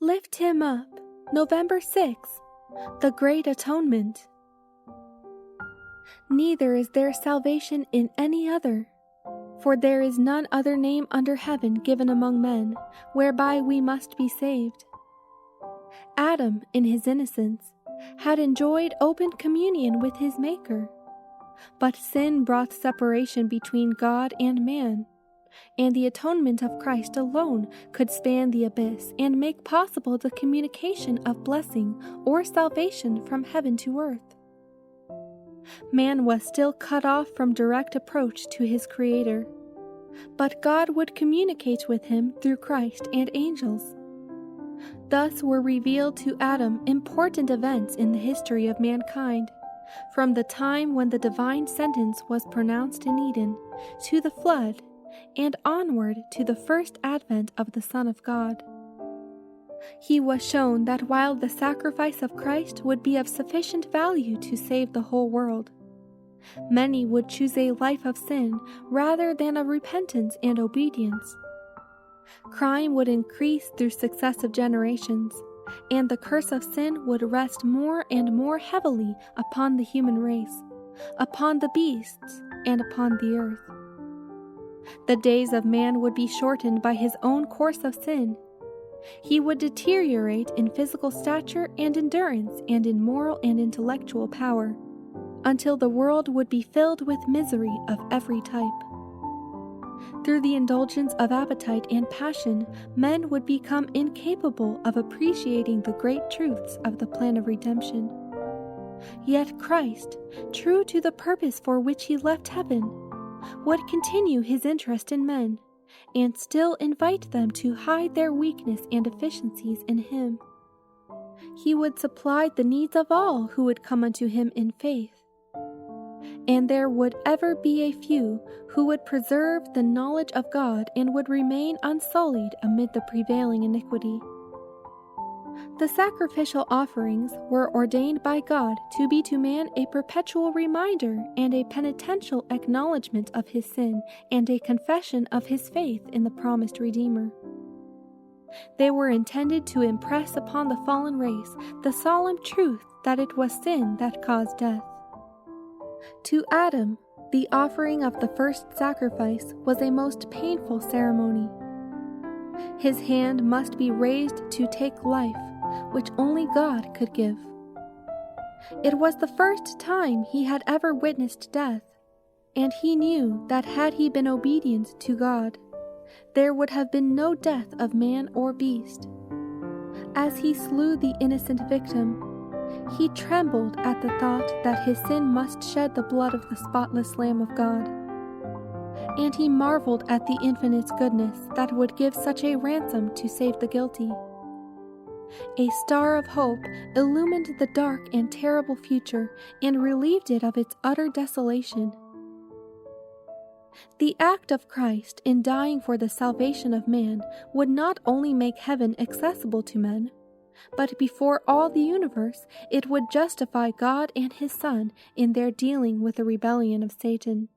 Lift him up, November 6th, the Great Atonement. Neither is there salvation in any other, for there is none other name under heaven given among men, whereby we must be saved. Adam, in his innocence, had enjoyed open communion with his Maker, but sin brought separation between God and man, and the atonement of Christ alone could span the abyss and make possible the communication of blessing or salvation from heaven to earth. Man was still cut off from direct approach to his Creator, but God would communicate with him through Christ and angels. Thus were revealed to Adam important events in the history of mankind, from the time when the divine sentence was pronounced in Eden, to the flood, and onward to the first advent of the Son of God. He was shown that while the sacrifice of Christ would be of sufficient value to save the whole world, many would choose a life of sin rather than of repentance and obedience. Crime would increase through successive generations, and the curse of sin would rest more and more heavily upon the human race, upon the beasts, and upon the earth. The days of man would be shortened by his own course of sin. He would deteriorate in physical stature and endurance and in moral and intellectual power, until the world would be filled with misery of every type. Through the indulgence of appetite and passion, men would become incapable of appreciating the great truths of the plan of redemption. Yet Christ, true to the purpose for which he left heaven, would continue his interest in men, and still invite them to hide their weakness and deficiencies in him. He would supply the needs of all who would come unto him in faith, and there would ever be a few who would preserve the knowledge of God and would remain unsullied amid the prevailing iniquity. The sacrificial offerings were ordained by God to be to man a perpetual reminder and a penitential acknowledgement of his sin and a confession of his faith in the promised Redeemer. They were intended to impress upon the fallen race the solemn truth that it was sin that caused death. To Adam, the offering of the first sacrifice was a most painful ceremony. His hand must be raised to take life, which only God could give. It was the first time he had ever witnessed death, and he knew that had he been obedient to God, there would have been no death of man or beast. As he slew the innocent victim, he trembled at the thought that his sin must shed the blood of the spotless Lamb of God. And he marveled at the infinite goodness that would give such a ransom to save the guilty. A star of hope illumined the dark and terrible future and relieved it of its utter desolation. The act of Christ in dying for the salvation of man would not only make heaven accessible to men, but before all the universe it would justify God and his Son in their dealing with the rebellion of Satan.